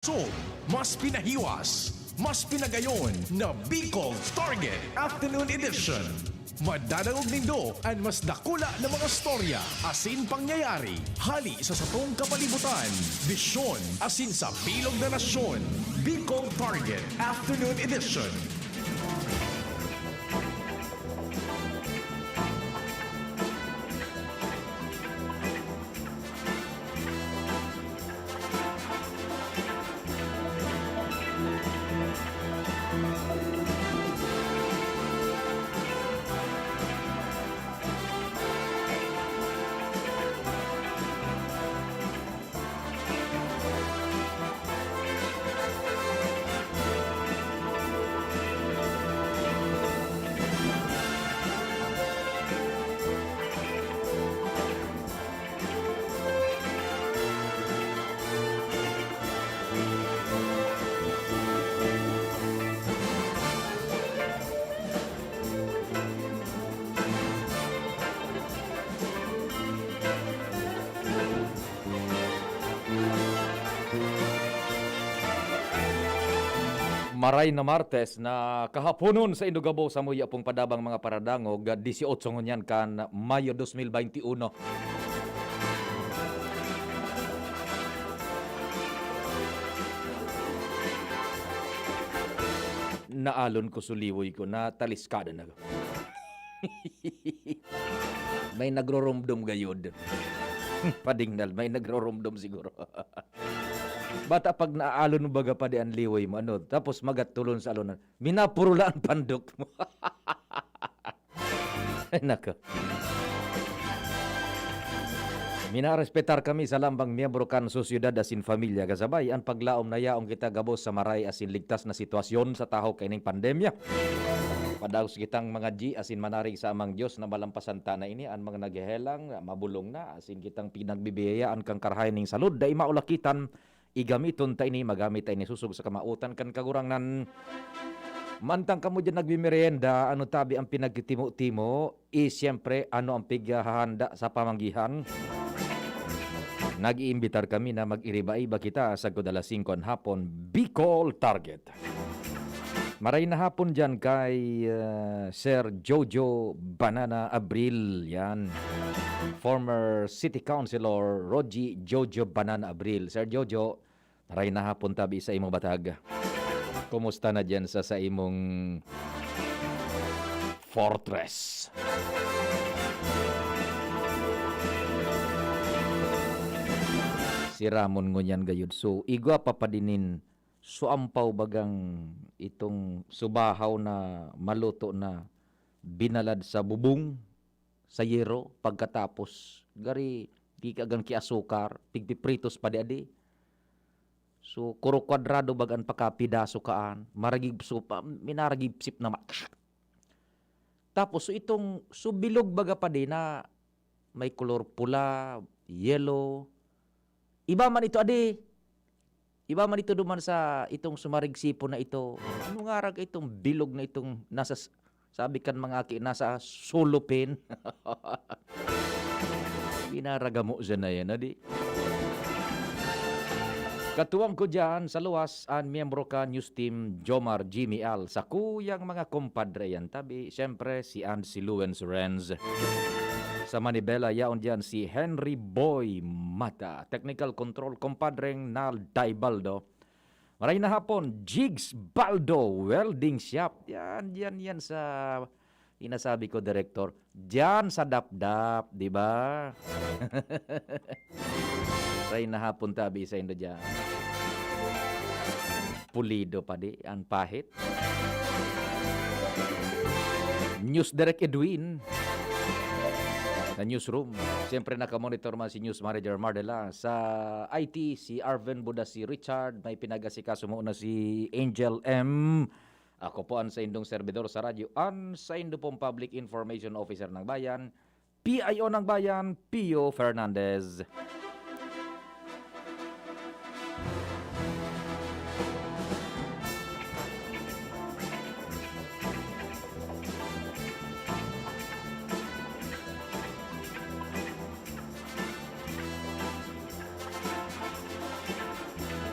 So, mas pinahiwas, mas pinagayon na Bicol Target Afternoon Edition. Madadaog nindo ang mas dakula na mga storya, asin pangyayari, hali sa satong kapalibutan, bisyon, asin sa bilog na nasyon. Bicol Target Afternoon Edition. Maray na Martes na kahaponon sa Indogabo sa muya pong padabang mga paradangog 18 ngunyan kan Mayo 2021. Naalon ko suliwoy ko na taliskada na. May nagroromdom gayod. Padingnal, may nagroromdom siguro. Bata pag naaalon mo baga pa di ang liway mo, ano, tapos magatulon sa alunan, minapurula ang pandok mo. Ay, nako. Minarespetar kami sa lambang miyembro kan sosyudad asin familia kasabay ang paglaom na yaong kita gabos sa maray asin ligtas na sitwasyon sa taho kaining pandemya. Padaos kitang mga G asin manarig sa amang Diyos na malampasan ta na ini ang mga naghehelang mabulong na asin kitang pinagbibiyayaan kang karhayaning salud da maulakitan igamiton ta ini magamit ta ini susug sa kamautan kan kagurangnan mantang kamo dyan nagbimerienda ano tabi ang pinagtimo-timo siyempre ano ang pighahanda sa pamanggihan. Nag-iimbitar kami na mag-iriba-iba kita sa Godalas 5 hapon Bicol Target. Maray na hapon dyan kay Sir Jojo Banana Abril, yan. Former City Councilor Roji Jojo Banana Abril. Sir Jojo, maray na hapon tabi sa imong batag. Kumusta na dyan sa imong fortress? Si Ramon ngunyan gayud. So, igwa papadinin suampaw bagang itong subahaw na maluto na binalad sa bubong, sa yero, pagkatapos gari di kagang kiasukar, pigpipritos pa di adi. So, kuro kwadrado bagan pakapidaso kaan, maragib supa, minaragib sip na Tapos, so itong subilog baga pa di na may kolor pula, yellow, iba man ito adi. Iba man ito duman sa itong sumarigsipo na ito. Ano nga rag itong bilog na itong nasa, sabi kan mga aki, nasa sulupin. Binaraga mo siya na yan, adi. Katuwang ko dyan sa luwas, ang miyembro ka news team Jomar Jimmy Al. Sa kuyang mga kompadre yan. Tabi, siyempre, si Ansi Luens Renz. Sa Manibela, yaon dyan si Henry Boy Mata. Technical control, kompadreng Nal Daibaldo. Maray na hapon, Jigs Baldo, welding shop. Yan sa inasabi ko, Director. Diyan sa Dapdap, di ba? Maray na hapon tabi sa indo dyan. Pulido pa di, ang pahit. News Direct Edwin. Sa newsroom. Siyempre nakamonitor man si News Manager Mardela. Sa IT, si Arvin Buda, si Richard. May pinagasikaso mo na si Angel M. Ako po ang sa indong servidor sa radyo. Ang sa indo pong Public Information Officer ng Bayan. PIO ng Bayan, Pio Fernandez.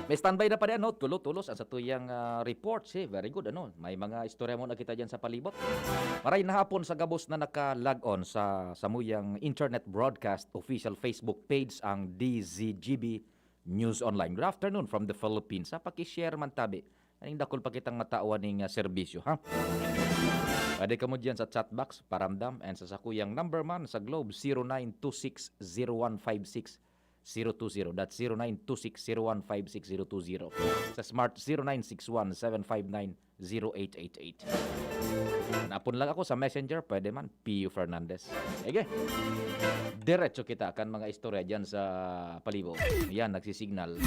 May standby na pa rin, ano? Tulo-tulos ang sa tuyang reports, eh. Very good, ano? May mga istorya mo nakita dyan sa palibot. Maray na hapon sa gabos na naka-log on sa samuyang internet broadcast official Facebook page ang DZGB News Online. Good afternoon from the Philippines. Sa pakishare man tabi. Aning dakol pa kitang matawan ng serbisyo, ha? Pwede ka mo dyan sa chat box, paramdam, and sa sakuyang number man sa Globe, 0926-0156-020. That's 0926-0156-020. Sa Smart, 0961-759-0888. Napun lang ako sa Messenger, pwede man, Pio Fernandez. Ege, diretso kita kan mga istorya dyan sa palibo. Yan, nagsisignal.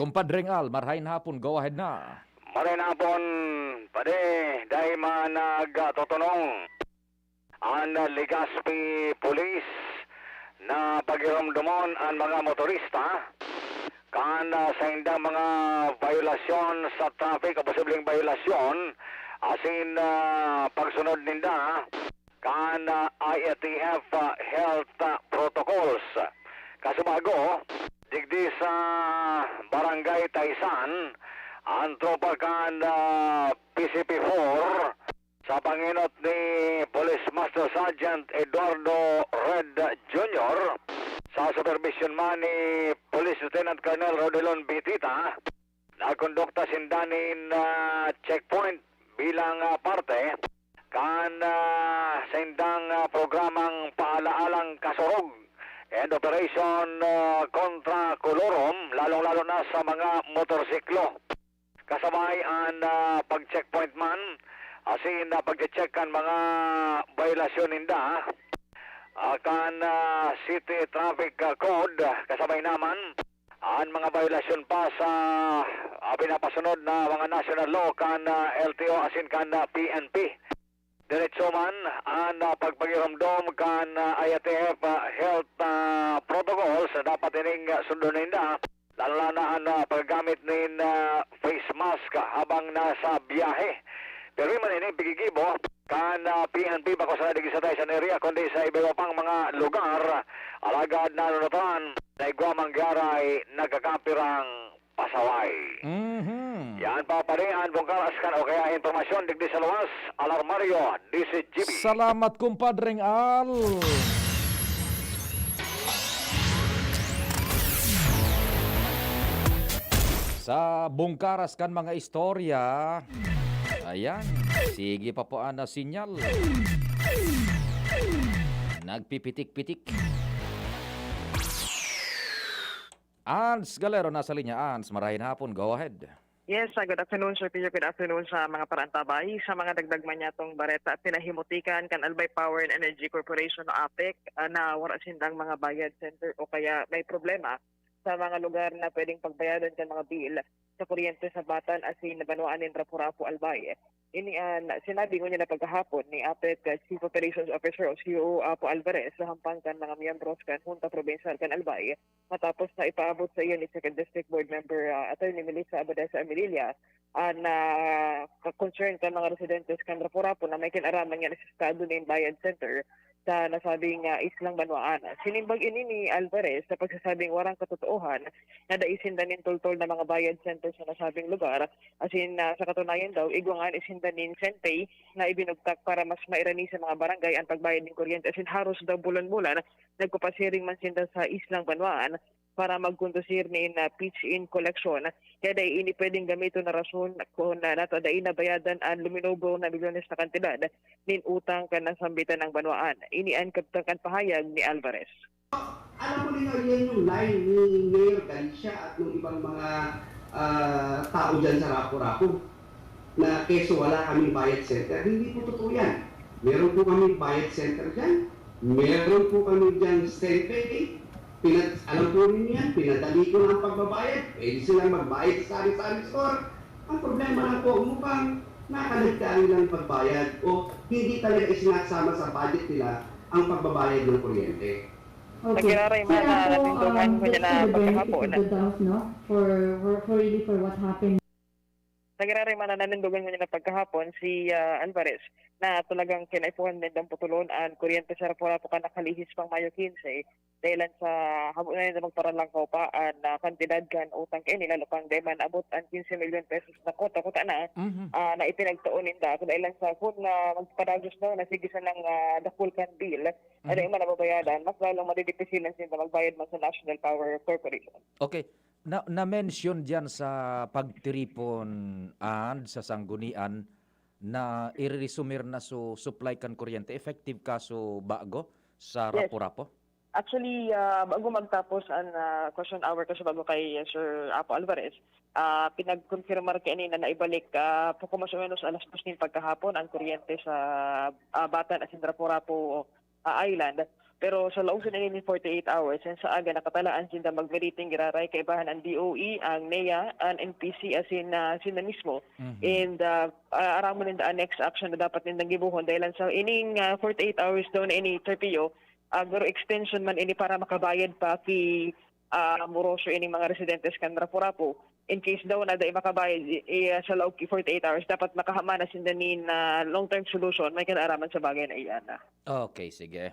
Kumpadring Al, marhain hapon, go ahead na. Maray na pon, pade, dahil nagtotonong ang Legazpi Police na pagiramdumon ang mga motorista kan sa indang mga violasyon sa traffic o posibleng violasyon asin pagsunod ninda kan IATF health protocols. Kasubago, digdi sa Barangay Taysan, ang tropa kan PCP-4 sa panginot ni Police Master Sergeant Eduardo Red Jr. sa supervision man ni Police Lieutenant Colonel Rodelon Bitita, nagkondukta sindanin checkpoint bilang parte kan sindang programang paalaalang kasurog and operation kontra kolorom, lalong-lalo na sa mga motorsiklo. Kasabay ang pag-checkpoint man, asin pag-check kan mga violasyon ninda, kan City Traffic Code, kasabay naman, ang mga violasyon pa sa pinapasunod na mga national law kan LTO asin kan PNP. Diretso man ang pagpagiramdom kan IATF health protocols na dapat ining sundon ninda, lalo na ang paggamit nin face mask habang nasa biyahe. Pero man ini pigigibo kan PNP bako sa digisatay sa area kundi sa iba pang mga lugar alagad na nunutan na igwa manggaray nagkakapirang pasaway. Yan pa pa rin ang bungkaras kan o kaya informasyon digdi sa luwas, Alarmario, DCGB. Salamat, kumpadring Al. Sa bungkaras kan mga istorya, ayan, sige pa po na sinyal. Nagpipitik-pitik. Ans Galero nasa linya. Ans, marahin hapon, go ahead. Yes, good afternoon, Sir Peter. Good afternoon sa mga parantabay, sa mga dagdag manyatong bareta at pinahimutikan kan Albay Power and Energy Corporation o APEC na wala sindang mga bayad center o kaya may problema sa mga lugar na pwedeng pagbayadan kan mga bill sa kuryente sa Batan asin nabanuan in Rapurapo Albay. Sinabi ko niya na pagkahapon ni APEC Chief Operations Officer o CEO Apo Alvarez sa hampang kan mga miyembros kan Junta Provincial kan Albay matapos na ipaabot sa iyo ni Second District Board Member Attorney Melissa Abadesa Amelia na concern kan mga residentes kan Rapurapo na may kinaraman nga sa estado ng bayad center sa nasabing Islang Banwaan. Sinimbag ini ni Alvarez sa pagsasabing warang katotohan na daisindan nin toltol na mga bayad center sa nasabing lugar. Asin sa katunayan daw, igwangan isindan nin sentay na ibinugtak para mas mairani sa mga barangay ang pagbayad ng kuryente. Asin haros daw bulan-bulan, nagpapasiring man sinda sa Islang Banwaan para magkondusir ni pitch-in collection. Kaya dahil ini pwedeng gamito na rason kung nato dahil nabayadan ang luminobo na milyones na kantidad nin utang ka ng sambitan ng Banwaan. Ini ang kaptakan pahayag ni Alvarez. Alam mo ninyo, yan yung line ni Mayor Galicia at ng ibang mga tao dyan sa Rapu-Rapu na keso wala kaming bayad center. Hindi po totoo yan. Meron po kaming bayad center dyan. Meron po kami dyan stand-pay. Alam po rin yan, pinadali ko ng pagbabayad. Pwede silang magbayad sa sari-sari store. Ang problema lang po, mukhang nakalagtaan lang pagbayad o hindi talaga isinasama sa budget nila ang pagbabayad ng kuryente. Nagkiraray man na natintungan ko niya na pagkakapon. No? For what happened. Nagiraray man na nanindugan mo niya na pagkahapon si Alvarez na talagang kinaipuhan din ng putulon ang kuryente sa Lapu-Lapu ka nakalihis pang Mayo 15 dahilan sa habo na nila magparang pa na kantidad kan utang kay nila lupang deman abot ang 15 milyon pesos na kota na na ipinagtuon ninda dahilan sa kung na magpadagos daw na sigisan ng dakul kan bill ay man nababayadan mas lalong madidipisilan sila magbayad man sa National Power Corporation. Okay. Na-mention diyan sa pagtiripon and sa sanggunian na irisumir na so supply kan kuryente effective kaso bago sa Yes. Lapu-Lapu? Actually, bago magtapos ang question hour kasi bago kay Sir Apo Alvarez, pinag-confirmar kanina na ibalik po mas o menos alas 2 ng pagkahapon ang kuryente sa Batan at Lapu-Lapu Island. Pero sa loob sa 48 hours, sa aga nakatalaan sila mag-meeting giraray kaibahan ang DOE, ang NEA, ang NPC as in sila mismo. And aramon din ang next action na dapat nindang gibuhon dahil sa ining 48 hours daw na ini terpio, pero extension man ini para makabayad pa ki Morosio ining mga residentes kan Lapu-Lapu. In case daw na dahil makabayad sa loob ki 48 hours, dapat makahama na sila nin long-term solution, may kinaaraman sa bagay na iyan. Okay, sige.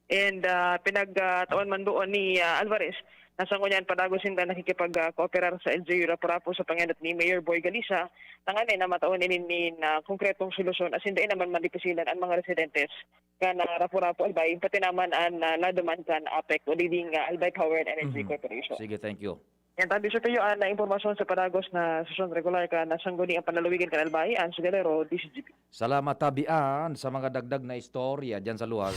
And pinagtawan man doon ni Alvarez, nasa ngunyan padago sinda nakikipag-cooperar sa LGU Lapu-Lapu sa panganat ni Mayor Boy Galisa, tanganay na mataon ni konkretong solusyon as hindi naman malipisilan ang mga residentes kan Lapu-Lapu Albay, pati naman ang laduman kan APEC o leading Albay Power and Energy Corporation. Sige, thank you. Yan tabi sa kayo na impormasyon sa padagos na sesyon regular ka na sangguni ang panalawigan kan Albay, ang Sugalero, DCGP. Salamat tabian sa mga dagdag na istorya diyan sa luwag.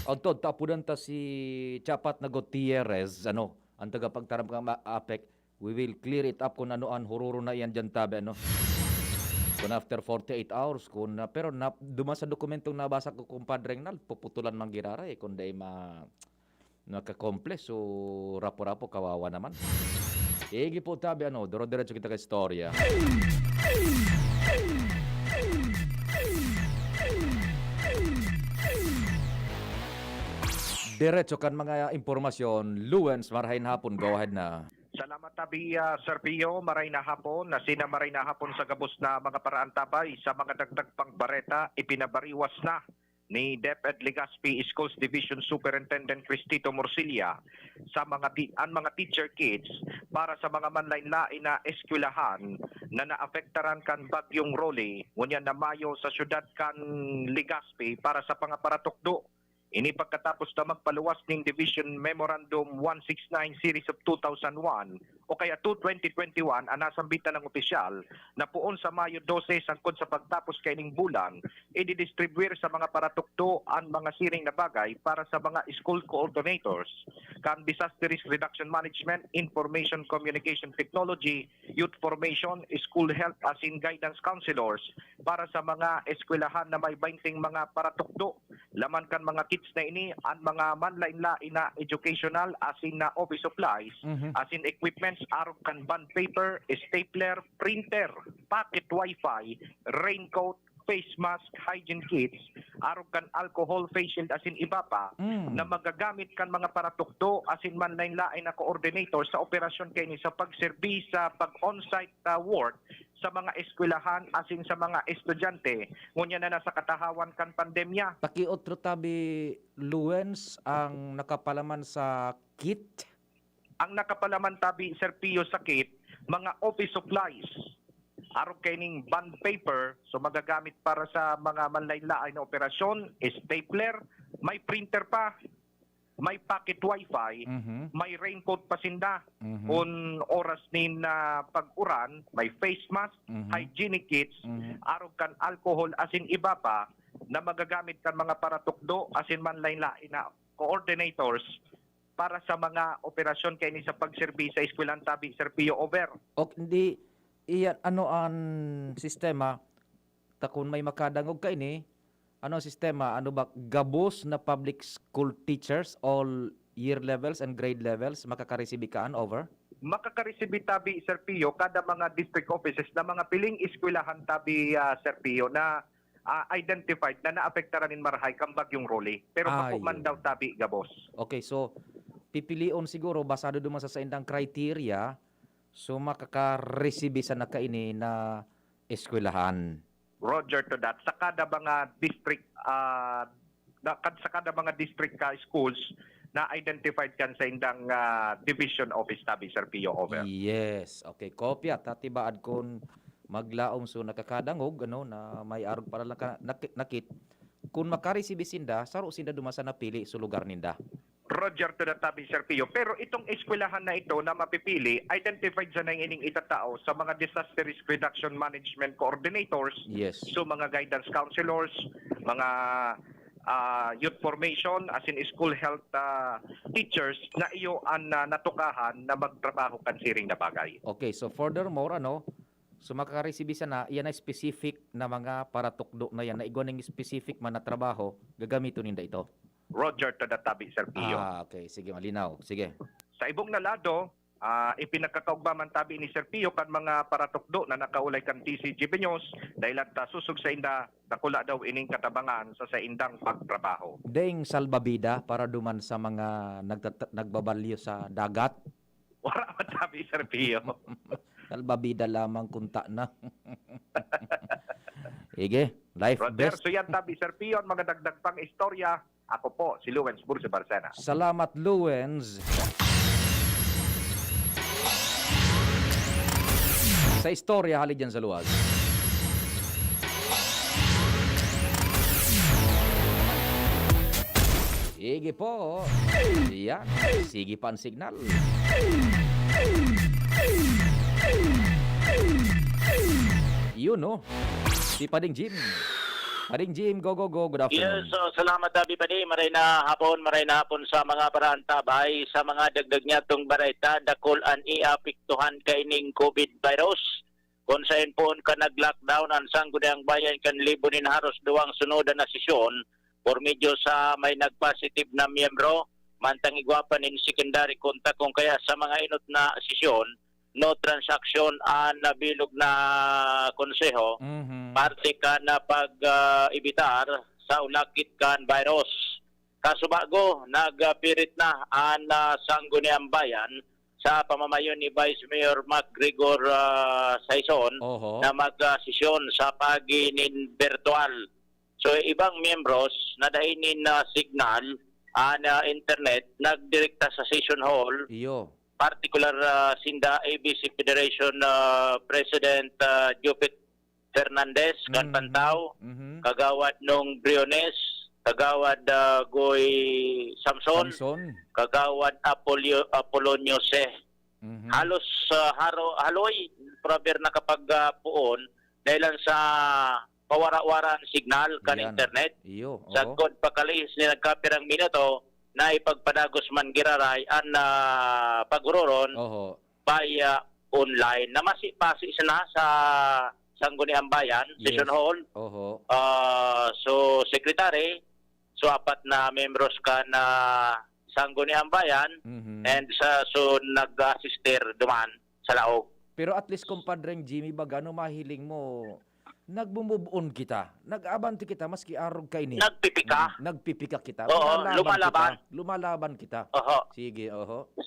Antod, tapunan ta si Chapat na Gutierrez, ang tagapagtarap ng APEC, we will clear it up kung ano ang hururo na yan dyan tabi, Kung after 48 hours, pero duma sa dokumentong nabasa ko kumpadreng puputulan mang girara kung day nakakomple, so rapo-rapo kawawa naman. Igi po tabi, duro-diretso kita ka istorya. Diretso kan mga impormasyon. Luwens, marahin hapon, go ahead na. Salamat tabi, Sir Pio. Maray na hapon. Maray na hapon sa gabos na mga paraan tabay sa mga dagdag pang bareta, ipinabariwas na ni DepEd Legazpi Schools Division Superintendent Cristito Morcilla sa mga teacher kids para sa mga manlain-lain na eskwelahan na naapektaran kan bagyong Rolly ngunyan na Mayo sa syudad kan Legazpi para sa pangaparatokdo. Ini pagkatapos na magpaluwas ng Division Memorandum 169 Series of 2001 o kaya 2021 ang nasambitan ng opisyal na puon sa Mayo 12 sangkod sa pagtapos kaining bulan, i-distribute sa mga paratukdo ang mga siring na bagay para sa mga school coordinators, kan Disaster Risk Reduction Management, Information Communication Technology, Youth Formation, School Health as in Guidance Counselors para sa mga eskwelahan na may 20 mga paratukdo. Laman kan mga kids na ini ang mga manlain-lain na educational as in na office supplies, as in equipments, arog kan bond paper, stapler, printer, pocket wifi, raincoat, face mask, hygiene kits, arog kan alcohol, face shield as in iba pa na magagamit kan mga paratukdo as in manlain-lain na coordinator sa operasyon kay ni sa pagserbi sa pag-on-site work sa mga eskwelahan as in sa mga estudyante ngunya na nasa katahawan kan pandemya. Pakiotro tabi, Luwens, ang nakapalaman sa kit? Ang nakapalaman tabi, Sir Pio, sa kit, mga office supplies. Arog kaining bond paper, so magagamit para sa mga manlain-lain na operasyon, stapler, may printer pa, may pocket wifi, may raincoat pa sinda, on oras nin na pag-uran, may face mask, hygienic kits, arog kan alcohol as in iba pa, na magagamit kan mga paratukdo as in manlain-lain na coordinators para sa mga operasyon kay ni sa pagserbi sa eskwelahan tabi, Sir Pio, over. O hindi, iyan, ano ang sistema? Takon may makadangog ka ini, ano ang sistema? Ano ba? Gabos na public school teachers, all year levels and grade levels, makakaresibikahan over? Makakareceive tabi, Sir Pio, kada mga district offices na mga piling eskwelahan tabi, Sir Pio, na identified na naapektaran in Marahay kang bagyong Rolly. Pero pakuman daw tabi, gabos. Okay, so pipilion siguro basado duman sa indang criteria So makaka-receive sa nakaini na eskwelahan. Roger to that. Sa kada mga district sa kada mga district schools na identified kan sa indang division office tabi Sir Pio, over. Yes. Okay, kopya tatibaad kon maglaom so nakakadangog ano na may arog para lang nakit. Kung makareceive sinda, saro sinda dumasa na pili sa lugar ninda. Roger to that tabi Sir Pio. Pero itong eskwelahan na ito na mapipili, identified sa nang ining itatao sa mga disaster risk reduction management coordinators, Yes. so mga guidance counselors, mga youth formation, as in school health teachers na iyo ang natukahan na magtrabaho kan siring na bagay. Okay, so furthermore ano, so makaka-receive na yan ay specific na mga paratukdo na yan na igwaning specific man na trabaho gagamito ninda ito. Roger to the tabi Sir Pio. Okay, sige malinaw. Sige. Sa ibong na lado, ipinagkakaugbaman tabi ni Sir Pio kan mga paratukdo na nakaulay kan TCG Benyos dahil at susog sa inda nakula daw ining katabangan sa indang pagtrabaho. Deng salbabida para duman sa mga nagbabalyo sa dagat. Wala man tabi Sir Pio. Salbabida lamang kunta na. Sige, life Roger, best. so yan tabi Sir Pio, ang mga dagdag pang istorya. Ako po, si Lawrence Burse Barcena. Salamat, Luens. Sa istorya, halid dyan sa luwag. Sige po. Yan. Sige pa ang signal. Yun, no? Si Pading Jim. Pading Jim, go, go, go. Good afternoon. Yes, so salamat Dabi Padi. Maray na hapon sa mga parantabay sa mga dagdag niya itong bareta dakol an iapiktuhan kaining COVID virus. Kung saan po ka nag-lockdown ang sangguniang bayan kan libo nin haros duwang sunod na sesyon por medyo sa may nag-positive na miyembro mantang igwapan in secondary contact kung kaya sa mga inot na sesyon no transaction ang nabilog na konseho. Parte ka na pag-ibitar sa ulakit kan virus. Kaso bago, nagpirit na ang sangguniang bayan sa pamamayon ni Vice Mayor MacGregor Saison na mag-sesyon sa paginin virtual. So ibang miyembros na dainin na signal na internet nagdirekta sa session hall. Iyo. Particular sinda ABC Federation President Jupit Fernandez kan Pantao, kagawad nung Briones, kagawad Goy Samson, kagawad Apolonio Se. Halos haloy proper na kapag puon dahil sa pawara-wara signal kan internet. Sa kod pakalis ni nagkapirang minuto na ipagpadagos man giraray an pagruron via online na masipasi na sa Sangguniang Bayan, Session Hall. So, Secretary, so apat na membros ka na Sangguniang Bayan and so nag-assister duman sa laog. Pero at least kumpadreng Jimmy, bagano mahiling mo nagbo-move on kita. Nag-abanti kita maski arog kay ni. Nagpipika. Nagpipika kita. Lumalaban. Lumalaban kita. Sige,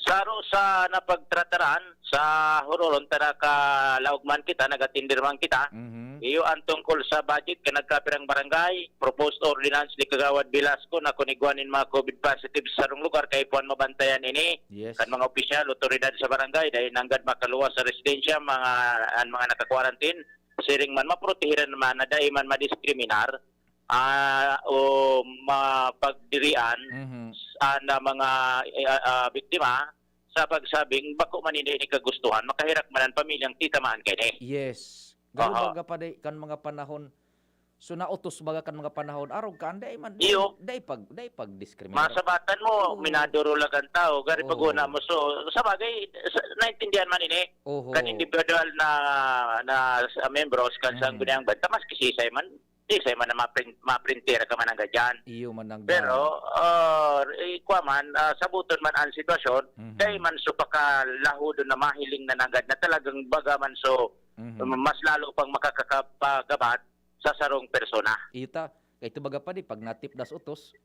Saro sa napagtrataran sa huroron tara ka laugman kita, nagatindirman kita. Iyo ang tungkol sa budget ka nagkapirang barangay, proposed ordinance ni Kagawad Velasco na kunigwanin mga COVID positive sa sarong lugar kay puan mabantayan ini. Kan mga opisyal, otoridad sa barangay dahil nanggad makaluwas sa residensya mga naka-quarantine. Siring man maprotehiran naman na dahil man madiskriminar o mapagdirian na mga biktima sa pagsabing bako man hindi kagustuhan makahirak man ang pamilyang titamaan kay ni. Yes. Gano baga pa kan mga panahon so nautos baga kan mga panahon arog ka anday man day pag discriminate. Masabatan mo minaduro lang ang tao gari paguna mo so sa bagay naintindihan man ini kan individual na membros kan sangguniang banta mas kisisay man di say man na maprinter ka man ang gadyan. Iyo man ang pero ikuha man sabuton man ang sitwasyon day man so pakalahod na mahiling na nagad na talagang baga man so mas lalo pang makakapagabat sa sarong persona. Ita, ito baga pa di pag natip das utos.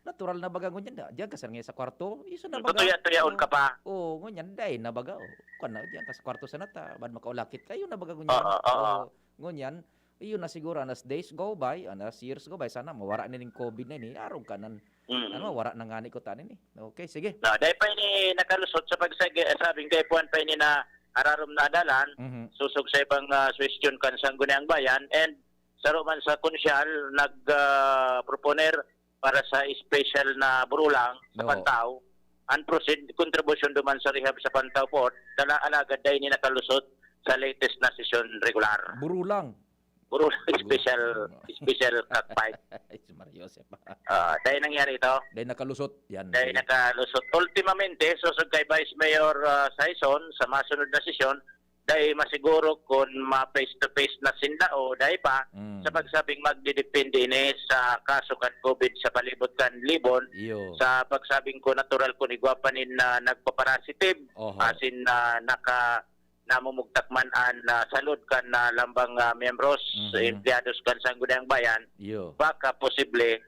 natural na baga ngunyan da. Diyan ka sa kwarto, iso na baga. Tutuya-tuyaon ka pa. Oo, ngunyan day na baga. Oh. Kana diyan ka sa kwarto sa nata, bad makaulakit kayo na baga ngunyan. Oo. Ngunyan, iyon na siguro as days go by, as years go by, sana mawara na ning COVID na ni, arong ka nan. Ano, wara na nga ni ko tanin ni. Okay, sige. No, dahil pa ini nakalusot sa pagsabing daypuan pa ini na ararom na adalan, susog sa ibang question kan sa Guniang Bayan, and sa man sa konsyal nag-proponer para sa special na burulang sa No. Pantaw, and proceed contribution duman sa rehab sa Pantaw Port, dala alagad dahil ni nakalusot sa latest na session regular. Burulang. Burulang special cockfight. Mario Joseph. Dahil nangyari ito. Dahil nakalusot. Yan. Dahil nakalusot. Ultimamente, susod kay Vice Mayor Saison sa masunod na sesyon, dahil masiguro kung ma-face-to-face na sinda o dahil pa sa pagsabing magdidepende ini sa kaso kan COVID sa palibot kan Libon, Iyo. sa pagsabing ko natural ko ni Guapanin na nagpaparasitive, Oho. asin na namumugtakman an salud kan na lambang membros, empleados kan sa Guniang Bayan, Iyo. baka posible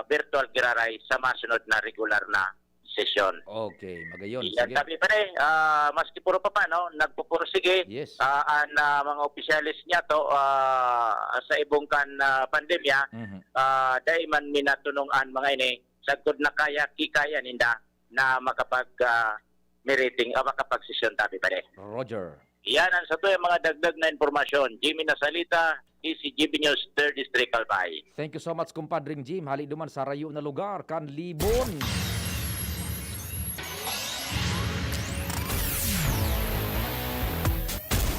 virtual giraray sa masunod na regular na sesyon. Okay, magayon. Yan, Sige. sabi pa rin, maski puro pa no, nagpupursige Yes. ang mga opisyalis niya to sa ibong kan pandemya, dahil man minatunungan mga ini, sagod na kikaya ninda na makapag meriting makapag-sesyon tabi pa rin. Roger. Yan ang sa to yung mga dagdag na informasyon. Jimmy Nasalita, ECGB News, 3rd District Albay. Thank you so much, kumpadring Jim. Hali duman sa rayo na lugar, kan Libon.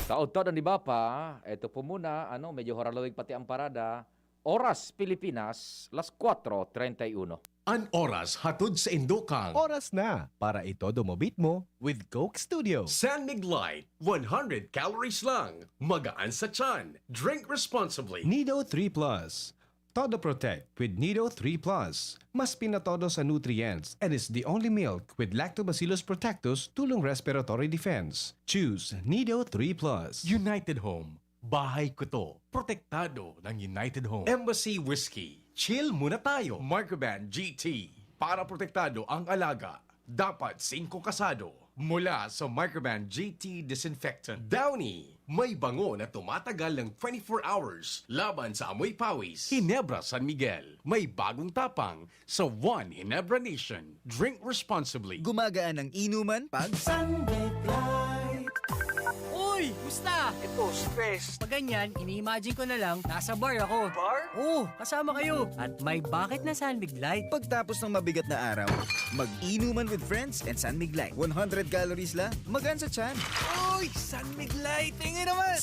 Taod-taod di ba pa? Ito po muna, medyo horalawig pati ang parada. Oras Pilipinas, las 4:31. An oras hatod sa Indokang. Oras na para itodo mo beat mo with Coke Studio. San Mig Light, 100 calories lang. Magaan sa tiyan. Drink responsibly. Nido 3 Plus. Todo Protect with Nido 3 Plus. Mas pinatodo sa nutrients and is the only milk with Lactobacillus protectus tulong respiratory defense. Choose Nido 3 Plus. United Home. Bahay ko to. Protektado ng United Home. Embassy Whiskey. Chill muna tayo. Microban GT. Para protektado ang alaga, dapat 5 kasado. Mula sa Microban GT Disinfectant. Downy. May bango na tumatagal ng 24 hours. Laban sa amoy pawis. Ginebra San Miguel. May bagong tapang sa One Ginebra Nation. Drink responsibly. Gumagaan ang inuman pag Uy! Musta? Ito, stress. Pag ganyan, ini-imagine ko na lang, nasa bar ako. Bar? Oo, kasama kayo. At may bucket na San Mig Light. pagtapos ng mabigat na araw, mag-inuman with friends and San Mig Light. 100 calories lang, magaan sa tiyan. Uy! San Mig Light! Tingin naman!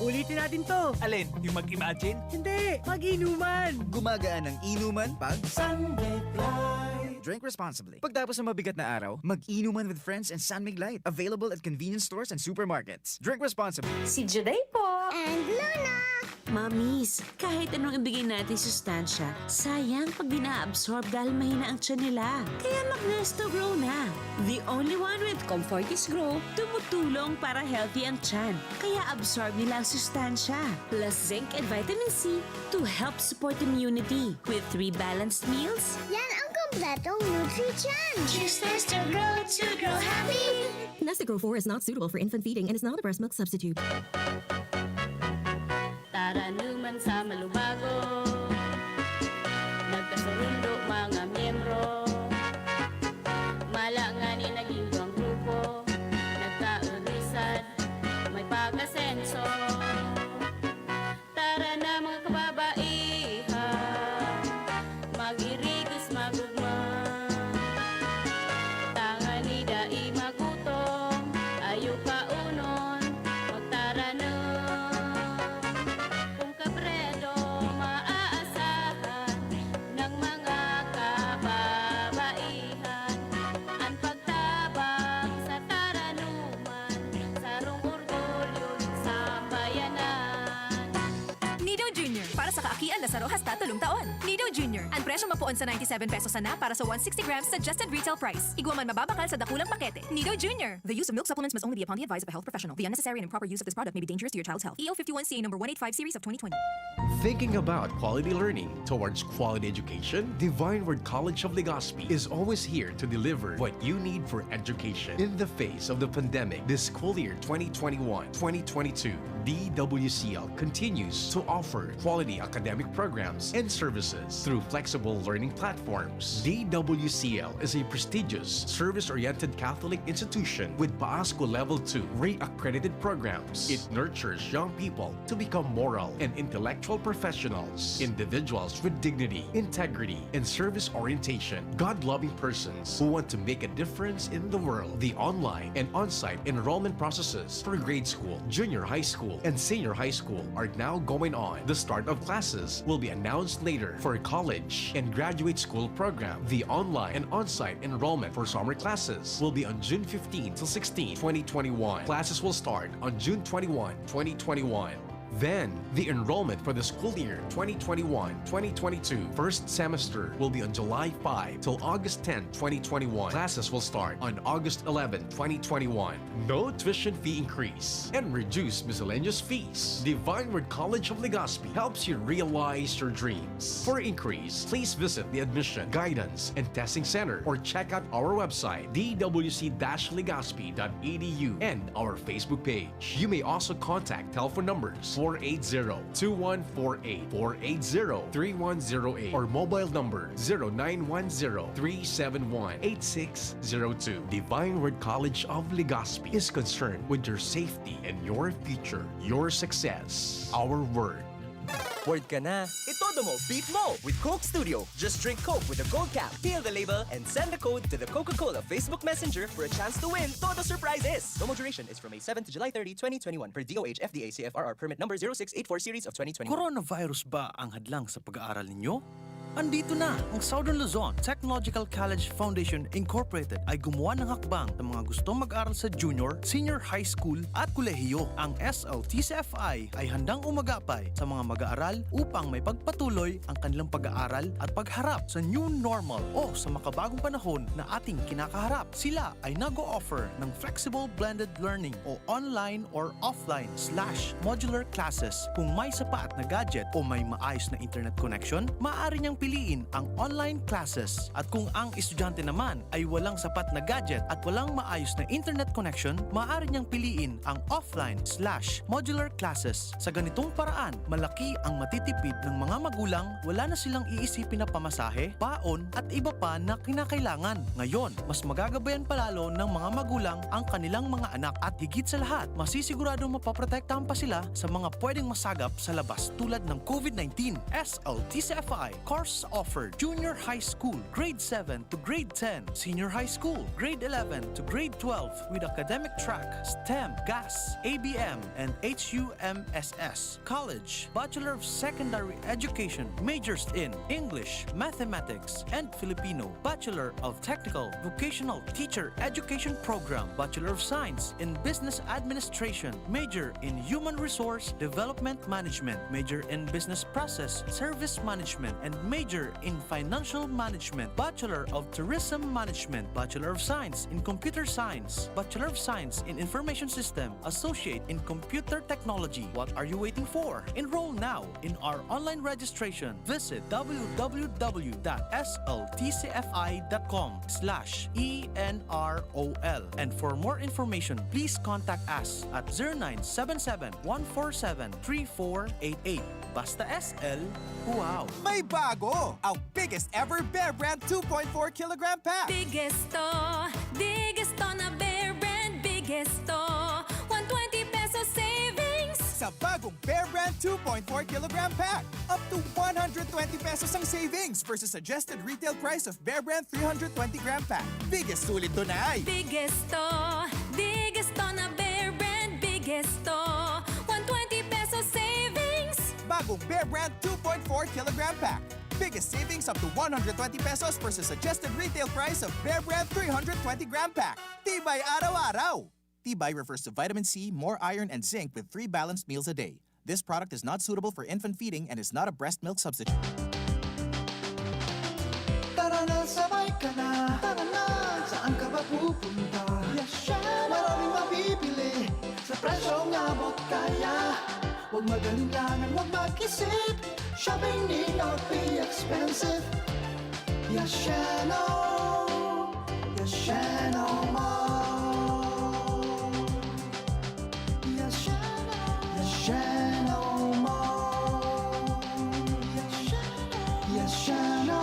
Ulitin natin to. Alin? Yung mag-imagine? Hindi! Mag-inuman! Gumagaan ang inuman pag San Mig Light. Drink responsibly. Pagtapos ng mabigat na araw, mag-inuman with friends and San Mig Light. Available at convenience stores and supermarkets. Drink responsibly. Si Juday po. And Luna. Mamis, kahit anong ibigay natin sustansya, sayang pag di na-absorb dahil mahina ang tiyan nila. Kaya Magnesto Grow na. The only one with Comfortis Grow, tumutulong para healthy ang tiyan. Kaya absorb nila ang sustansya. Plus zinc and vitamin C to help support immunity. With 3 balanced meals, Yan ang kompletong Nutri-Chan. Choose Nestor Grow to grow happy. Nestigrow 4 is not suitable for infant feeding and is not a breast milk substitute. tara naman sa malubago. Nagkasurundo mga miyembro. Malangani naging duwang grupo. Nagkaurisan, may pag-asenso. Tara na mga kababaihan, mag-irigis magugma. Tangani dai magutong, ayo kaunon, magtara na. Kung kabredo, hasta 3 taon. Nido Junior. Ang presyo mapuon sa 97 pesos na para sa 160 grams suggested retail price. Igwa man mababakal sa dakulang pakete. Nido Junior. The use of milk supplements must only be upon the advice of a health professional. The unnecessary and improper use of this product may be dangerous to your child's health. EO 51CA number 185 series of 2020. Thinking about quality learning towards quality education? Divine Word College of Legazpi is always here to deliver what you need for education. In the face of the pandemic, this school year 2021-2022, DWCL continues to offer quality academic programs and services through flexible learning platforms. DWCL is a prestigious, service-oriented Catholic institution with PAASCO Level 2 RE-accredited programs. It nurtures young people to become moral and intellectual professionals, individuals with dignity, integrity, and service orientation, God-loving persons who want to make a difference in the world. The online and on-site enrollment processes for grade school, junior high school, and senior high school are now going on. The start of classes will be announced later. For college and graduate school program, the online and on-site enrollment for summer classes will be on June 15 till 16, 2021. Classes will start on June 21, 2021. Then, the enrollment for the school year 2021-2022 first semester will be on July 5 till August 10, 2021. Classes will start on August 11, 2021. No tuition fee increase and reduced miscellaneous fees. Divine Word College of Legazpi helps you realize your dreams. For inquiries, please visit the Admission, Guidance, and Testing Center or check out our website dwc-legazpi.edu and our Facebook page. You may also contact telephone numbers 480-2148, 480-3108, or mobile number 0910-371-8602. Divine Word College of Legazpi is concerned with your safety and your future, your success. Our word. Word ka na, itodo mo, beat mo with Coke Studio. Just drink Coke with a gold cap, peel the label, and send the code to the Coca-Cola Facebook Messenger for a chance to win Todo Surprises. Promo duration is from May 7 to July 30, 2021 per DOH FDA CFRR permit number 0684 series of 2021. Coronavirus ba ang hadlang sa pag-aaral ninyo? Andito na ang Southern Luzon Technological College Foundation Incorporated ay gumawa ng hakbang sa mga gustong mag-aral sa junior, senior high school at kolehiyo. Ang SLTCFI ay handang umagapay sa mga mag-aaral upang may pagpatuloy ang kanilang pag-aaral at pagharap sa new normal o sa makabagong panahon na ating kinakaharap. Sila ay nag-o-offer ng flexible blended learning o online or offline/modular classes. Kung may sapat na gadget o may maayos na internet connection, maaari niyang piliin ang online classes. At kung ang estudyante naman ay walang sapat na gadget at walang maayos na internet connection, maaari niyang piliin ang offline/modular classes. Sa ganitong paraan, malaki ang matitipid ng mga magulang, wala na silang iisipin na pamasahe, baon at iba pa na kinakailangan. Ngayon, mas magagabayan palalo ng mga magulang ang kanilang mga anak at higit sa lahat, masisiguradong mapaprotektahan pa sila sa mga pwedeng masagap sa labas tulad ng COVID-19. SLTCFI course offered junior high school, grade 7 to grade 10, senior high school, grade 11 to grade 12 with academic track, STEM, GAS, ABM, and HUMSS. College, Bachelor of Secondary Education, majors in English, Mathematics, and Filipino. Bachelor of Technical Vocational Teacher Education Program, Bachelor of Science in Business Administration, major in Human Resource Development Management, major in Business Process Service Management, and major in Financial Management, Bachelor of Tourism Management, Bachelor of Science in Computer Science, Bachelor of Science in Information System, Associate in Computer Technology. What are you waiting for? Enroll now in our online registration. Visit www.sltcfi.com/ENROL. And for more information, please contact us at 0977-147-3488. Basta SL, wow! May bago! Ang biggest ever Bear Brand 2.4 kilogram pack! Biggest to na Bear Brand, biggest to 120 pesos savings! Sa bagong Bear Brand 2.4 kilogram pack, up to 120 pesos ang savings versus suggested retail price of Bear Brand 320 gram pack. Biggest sulit doon ay Biggest to na Bear Brand, biggest to 120 pesos savings! Bagong Bear Brand 2.4 kilogram pack. Biggest savings up to 120 pesos versus suggested retail price of Bear Brand 320 gram pack. Tibay araw-araw! Tibay refers to vitamin C, more iron, and zinc with 3 balanced meals a day. This product is not suitable for infant feeding and is not a breast milk substitute. Tara na, sabay ka na. Tara na, saan ka ba pupunta? Maraming mabibili sa presyong abot kaya. Huwag magalinlangan, huwag mag-isip. Shopping need not be expensive. Yashano Mall. Yashano Mall. Yashano.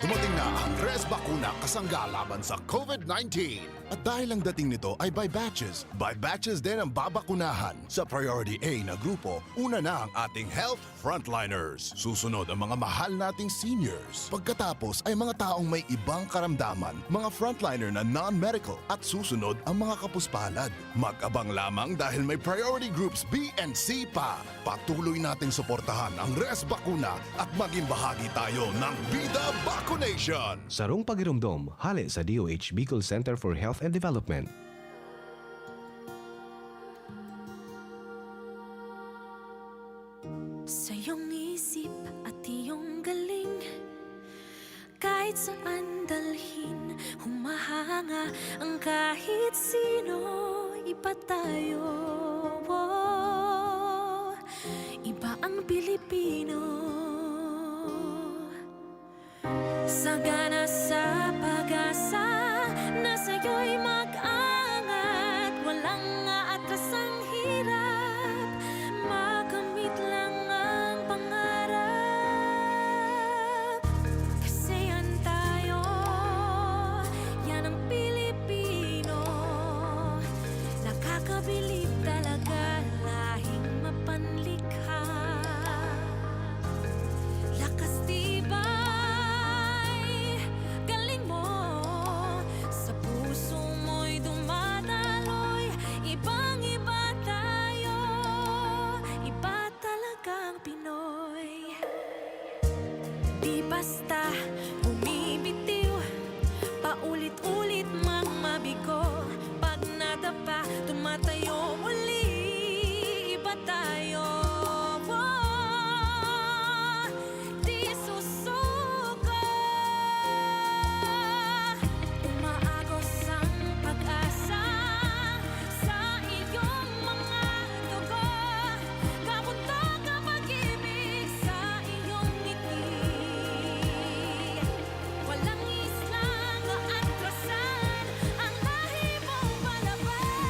Dumating na ang Res Bakuna kasangga laban sa COVID-19. At dahil ang dating nito ay by batches din ang babakunahan. Sa Priority A na grupo, una na ang ating health frontliners. Susunod ang mga mahal nating seniors. Pagkatapos ay mga taong may ibang karamdaman, mga frontliner na non-medical. At susunod ang mga kapuspalad. Mag-abang lamang dahil may priority groups B and C pa. Patuloy nating suportahan ang Res Bakuna at maging bahagi tayo ng Vida Vaccination. Sarong pagirumdom, hali sa DOH Bicol Center for Health and Development. Sa iyong isip at iyong galing, kahit saan dalhin, humahanga ang kahit sino, iba tayo. Iba ang Pilipino. Sagana sa pag-asa, na sa'yo'y mag-angat. Walang aatras ang hirap, makamit lang ang pangarap. Kasi yan tayo, yan ang Pilipino. Nakakabilib talaga, lahing mapanlikha. Lakas tibay, galing mo, sa puso mo'y dumadaloy. Ibang-iba tayo, iba talagang Pinoy. Di basta bumibitiw, paulit-ulit mang mabigo. Pag nadapa, tumatayo muli, iba tayo. Di susuko, umaagos ang pag-asa sa iyong mga dugo. Kamutok ang pag-ibig sa iyong ngiti. Walang islang atrasan ang lahi mong palabas.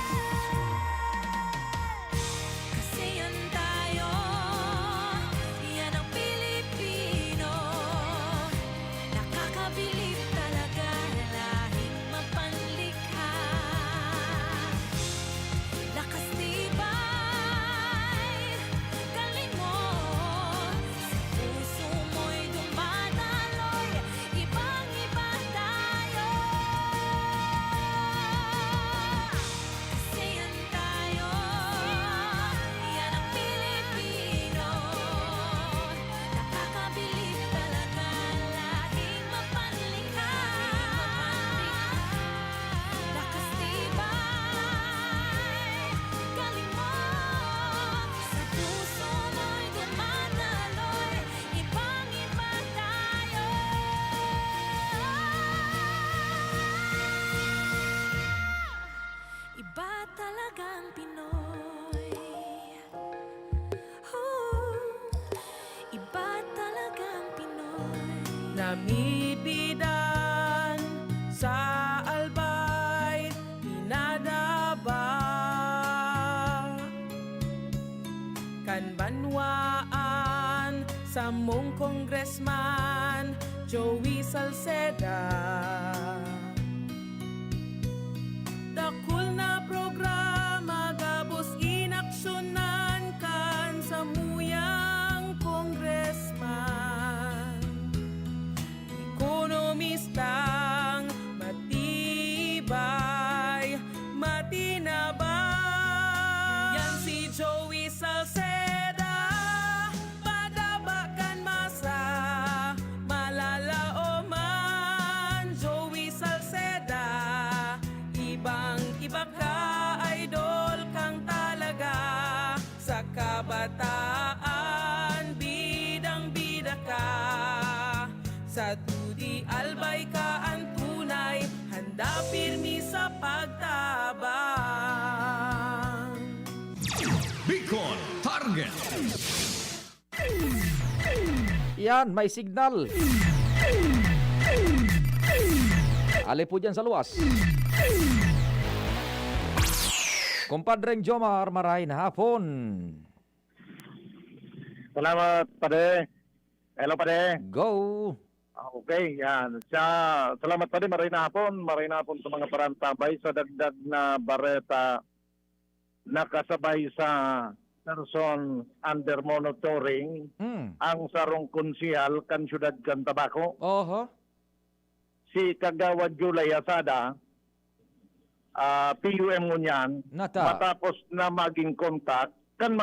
Kasi yan tayo, yan ang Pilipino. Nakakabilib talaga, lahing mapanlikha. Lakas tibay, galing mo, sa puso mo'y dumadaloy. Ibang-iba tayo, kasi yan tayo, yan ang Pilipino. Nakakabilib talaga, lahing mapanlikha. Lakas tibay, galing mo, sa puso mo'y dumadaloy. Ibang-iba tayo. Iba talagang Pinoy. Iba talagang Pinoy. Namibidan sa albay, inadaba kan banwaan sa mong congressman Joey Salceda. Dakul na programa gabos inaksyonan kan sa muyang congressman. Ekonomistang matibay, matinabay. Yan si Joey Salceda, padabakan masa, malala o man. Joey Salceda Sa tudi albay ka ang tunay, handa pirmi sa pagtabang. Bicol Target. Yan, may signal. Ali po dyan sa luwas. Kumpadreng Jomar, maray na hapon. Salamat, Pade. Hello, Pade. Go. Okay, yan. Salamat, Pade. Maray na hapon sa mga parantabay sa dagdag na bareta nakasabay sa person under monitoring ang sarong konsihal kan syudad kan Tabaco. Si Kagawad Julay Asada, PUM ngunyan, matapos na maging kontak, kan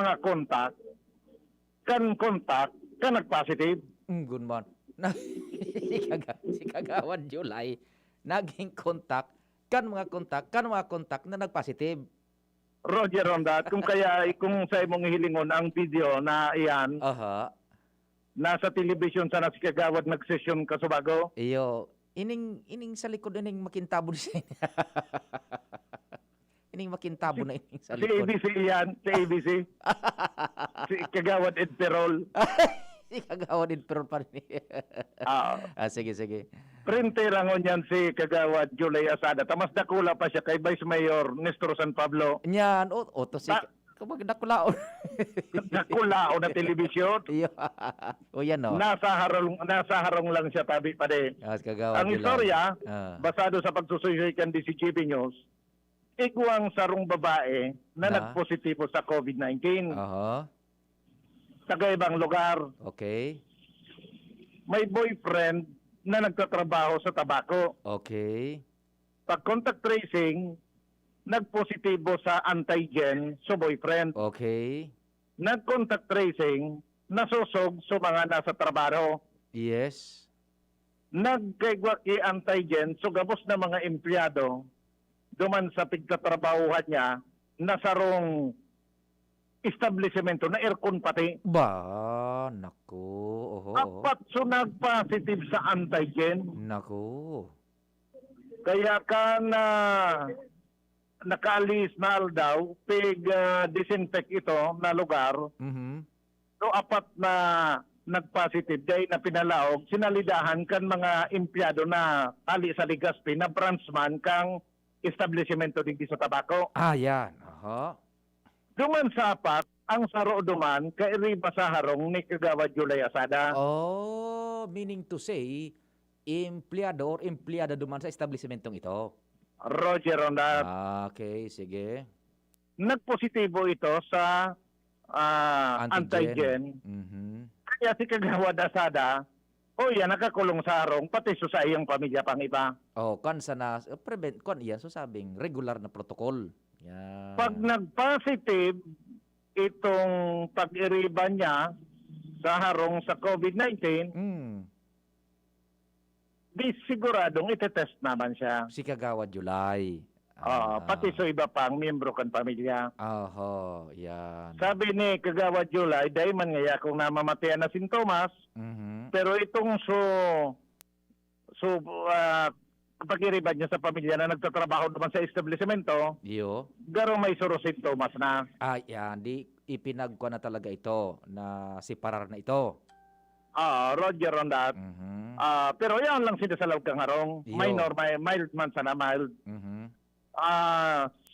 nag-positive. Good man. Si Kagawad Julay, naging kontak, kan mga kontak na nag-positive. Roger on that. Kung sa imong hilingon ang video na iyan, nasa television sana si Kagawad nag-session kasubago. Iyo, ining sa likod ining makintabon siya. Ining makintabon na ining sa likod. Si ABC yan, si ABC. Si Kagawad Ed Perol. Si Kagawad Ed Perol pa rin. Sige. Printer lang yan si Kagawad Julay Asada. Tamas dakula pa siya kay Vice Mayor Nestor San Pablo. Yan, to si kapag nakulaon. Nakulaon na telebisyon. O yan o. Nasa harong lang siya tabi pa din. Ang istorya, basado sa pagsusuyoy kan DCGP News, igwang sarong babae na nagpositibo sa COVID-19. Taga ibang lugar. Okay. May boyfriend na nagtatrabaho sa Tabaco. Okay. Pag contact tracing, nagpositibo sa antigen sa boyfriend. Okay. Nag-contact tracing, nasusog sa mga nasa trabaho. Yes. Nagkaigwa antigen so gabos na mga empleyado duman sa pigkatrabahuhan niya nasarong establishmento na aircon pati. Naku. Apat so nag-positive sa antigen. Naku. Kaya ka na nakaalis na daw disinfect ito na lugar. So apat na nag-positive dahil na pinalaog, sinalidahan kan mga empleyado na ali sa Legazpi na branchman kang establishmento din sa Tabaco. Yan. Duman sa apat, ang saro duman kay riba sa harong ni Kagawad Julay Asada. Meaning to say, empleyado or empleyada duman sa establishmentong ito. Roger on that. Okay, sige. Nagpositibo ito sa antigen. Kaya si Kagawad Asada, nakakulong sa harong, pati sa iyong pamilya pang iba. Kan sana, iyan, so sabing regular na protocol. Yan. Pag nag-positive, itong pag-iriba niya sa harong sa COVID-19, di siguradong itetest naman siya. Si Kagawad Julay. Pati sa iba pang miyembro kan pamilya. Yan. Sabi ni Kagawad Julay, dahil man ngaya kung namamatayan na sintomas, pero itong pag-iriban niya sa pamilya na nagtatrabaho naman sa establishmento, garo may suro sintomas na. Yan. Di ipinagkuha na talaga ito, na siparar na ito. Roger on that. Pero yan lang sinasalaw kang harong. Minor, mild man sana, mild.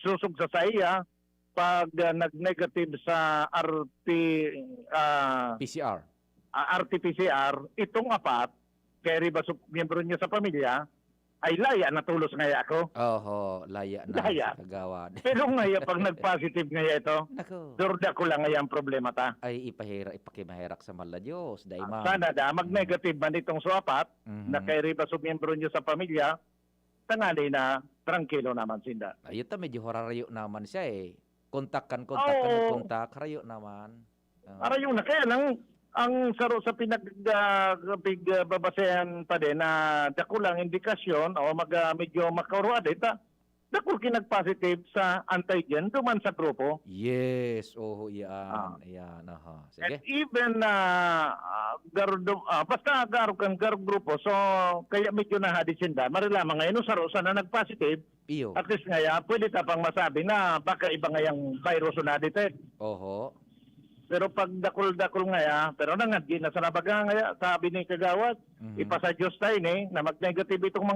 Susog sa saya, pag nag-negative sa RT-PCR, itong apat, kaya riba miyembro niya sa pamilya, ay laya na tulos ngaya ako. Laya na. Kagawad. Pero ngaya pag nag-positive ngaya ito, durda ko lang ngaya ang problema ta. Ay ipakimaherak sa mala Diyos. Sana mag-negative man itong suapat, na kaya riba miyembro niya sa pamilya, tangali na, tranquilo naman sinda. Ayun medyo horarayo naman siya kontak, harayo naman. Harayo na, kaya lang, ang saro sa pinagbabasehan pa din na dakulang indikasyon o medyo makaruad ita Dako kinag-positive sa antigen duman sa grupo. Yes, yan. Yan, aha. And Sige. even basta garo kan grupo, so kaya medyo nahadisinda. Marilamang ngayon, sa na nag-positive, Iyo. at least ngayon, pwede tapang masabi na baka iba ngayang virus na detect. Oho. Pero pag dakol-dakol ngaya, pero nangagi na sa nabaga ngaya, sabi ni Kagawad, ipasa Diyos tayo ni, na mag-negative itong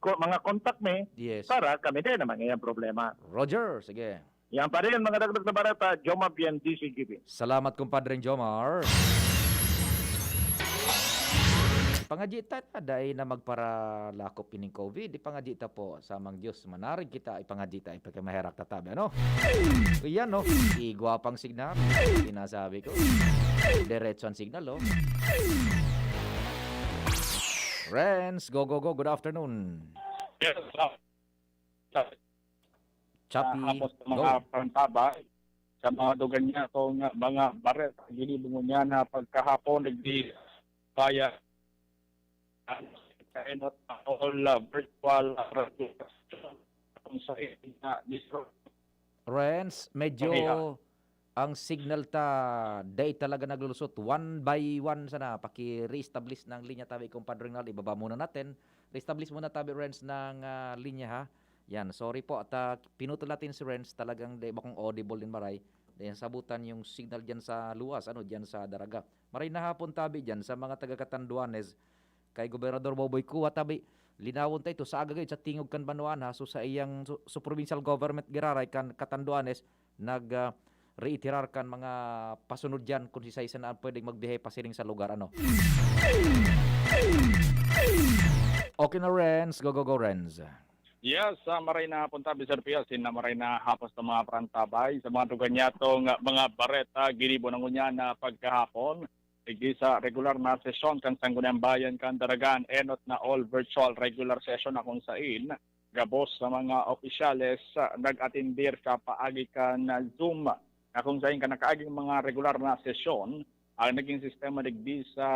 mga contact ni, Yes. para kami din naman ngayang problema. Roger, sige. Yan pa rin, mga dagdag na barata, Joma Bien, DCGB. Salamat, kumpadre Jomar. Ipangajita taday na magparalakop ining COVID. Ipangajita po sa amang Diyos. Manarig kita, ipangajita, ipagkamaherak tatabi. Ano? So, yan, no? Igwa pang signal. Sinasabi ko. Diretso ang signal, oh. Renz, go. Good afternoon. Yes, Chappy, Hapos sa go. mga pantabay, sa mga dugan niya, itong mga baret, ginibungo niya na pagkahapon, nagdi kaya kainot na all virtual kung sa disro. Renz, medyo ang signal day talaga naglulusot. One by one sana. Paki-re-establish ng linya tabi, kumpadre Rinaldo. Ibaba muna natin. Re-establish muna tabi, Renz, ng linya, ha. Yan, sorry po. At pinutol natin si Renz. Talagang di ba kung audible din maray. Dahil sabutan yung signal dyan sa luwas, dyan sa Daraga. Maray na hapon tabi dyan sa mga taga-Catanduanes. Kay Gobernador Boboy Kuwa tabi. Linawon tayo ito sa agagay sa tingog kan Banuan, ha. So sa iyang so provincial government giraray kan Catanduanes reiterar kan mga pasunod dyan kung si Saysa na pwedeng magbihe pasiring sa lugar. Okay na, Renz. Go, Renz. Yes, maray na punta Sir Pio, maray na hapos ng mga prantabay sa mga dugan niya itong mga bareta, ginibo ng unya na pagkahapon. Igi sa regular na sesyon kan Sangguniang Bayan kan Daragan, enot na all virtual regular session na kung sain. Gabos sa mga opisyales nag-atindir ka paagi ka na Zoom na kung sain ka nakaaging mga regular na sesyon ang naging sistema digdi sa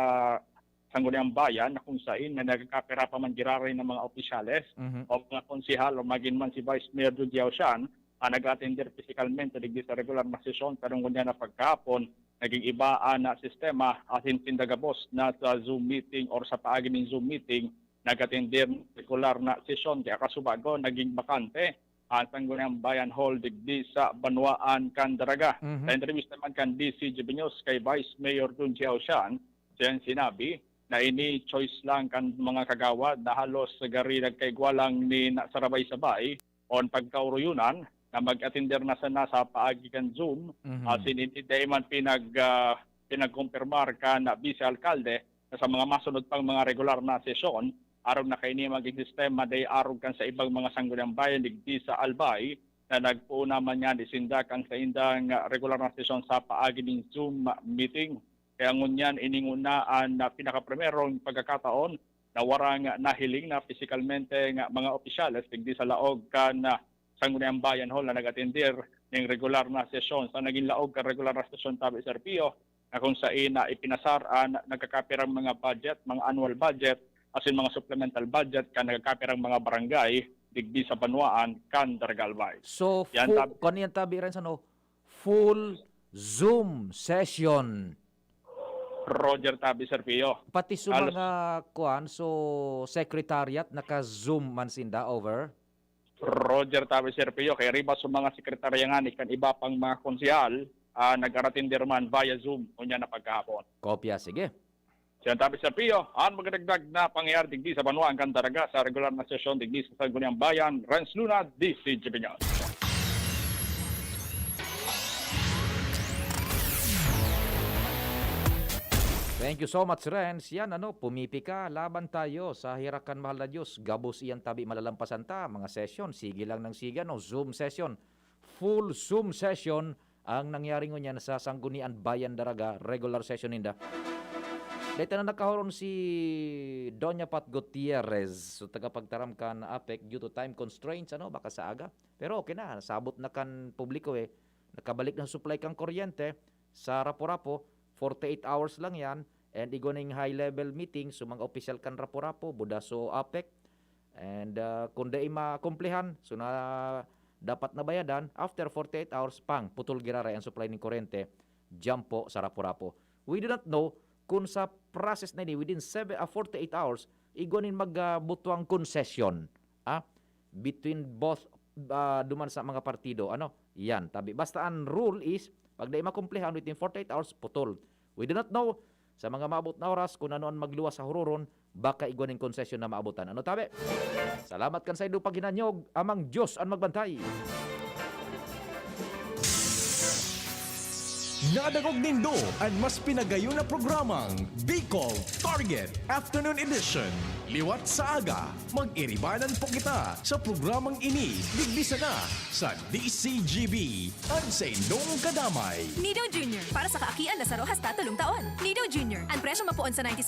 Sangguniang Bayan na kung sain na nagkakapira pa man giraray ng mga opisyales o mga konsihal o maging man si Vice Mayor Judiao Sian ang nag-atindir physicalmente digdi sa regular na sesyon karong kunya na pagkahapon naging ibaan na sistema asin tindagabos na sa Zoom meeting or sa paagi ng Zoom meeting nag-atindir regular na sesyon kaya kasubago naging bakante ang Sangguniang Bayan Hall digdi sa Banuan kan Daraga. Sa interview naman kan DCGB News kay Vice Mayor Judiao Sian, siyang sinabi na ini choice lang kan mga kagawad na halos gari nagkaigwalang ni sarabay-sabay on pagkauruyunan na mag-attender na sana sa paagi kan Zoom. Asin hindi man pinagkumpirmar ka na vice alkalde na sa mga masunod pang mga regular na sesyon, araw na kaini maging sistema day araw kan sa ibang mga Sangguniang Bayan digdi sa Albay na nagpuuna man yan isindakan sa indang regular na sesyon sa paagi ng Zoom meeting. Kaya ngunyan iningunaan na pinaka-primerong pagkakataon na warang nahiling na physicalmente nga mga opisyales digdi sa laog kan Sangguniang Bayan Hall na nag-atindir ng regular na sesyon. Sa naging laog ka regular na sesyon tabi Sir Pio na kung saan na ipinasaraan nagkakapirang mga budget, mga annual budget, asin mga supplemental budget ka nagkakapirang mga barangay digdi sa Banuan kan Daragalbay. So, kaniyang tabi rin full Zoom session. Roger tabi Sir Pio. Pati sa mga secretariat naka-Zoom man sinda over? Roger tabi Sir Pio, kay riba sa mga sekretarya nga ni kan iba pang mga konsehal nag-aratindir man via Zoom kunya na pagkahapon. Kopya, sige. Siya tabi Sir Pio, ang magdagdag na pangyayari digdi sa Banuan kan Daraga sa regular na sesyon digdi sa Sangguniang Bayan, Renz Luna, DCGB News. Thank you so much, Renz. Yan, pumipi ka, laban tayo sa hirakan mahal na Diyos. Gabos iyan tabi malalampasan ta, mga session, sige lang ng siga, Zoom session. Full Zoom session ang nangyari ngunyan sa Sangguniang Bayan Daraga, regular session ninda. Dito na nakahoron si Doña Pat Gutierrez, so tagapagtaram kan APEC due to time constraints, baka sa aga. Pero okay na, sabot na kan publiko nakabalik na supply kang kuryente sa Rapo-Rapo, 48 hours lang yan, and igoning high-level meeting, so mga official kan Rapo-Rapo, Budaso APEC, And kung di makumplehan, so na dapat na bayadan, after 48 hours, putol giraray ang supply ng kuryente, jump po sa rapo-rapo. We do not know kung sa process na ini, within 48 hours, iguanin magbutuang concession between both duman sa mga partido. Yan, tabi. Basta ang rule is, pag di makumplehan within 48 hours, putol. We do not know sa mga maabot na oras kung ano ang magluwas sa hururon, baka iguanin concession na maabutan. Tabi? Salamat kan sa ido paghinanyog, amang Diyos ang magbantay. Nadagog nindo ang mas pinagayon na programang Bicol Target Afternoon Edition. Liwat sa aga, mag-iribanan po kita sa programang ini. Bigbisa na sa DCGB. Ang sa inyong kadamay. Nido Jr. para sa kaakian na saro hasta 3 taon. Nido Jr. Ang presyo mapuon sa 97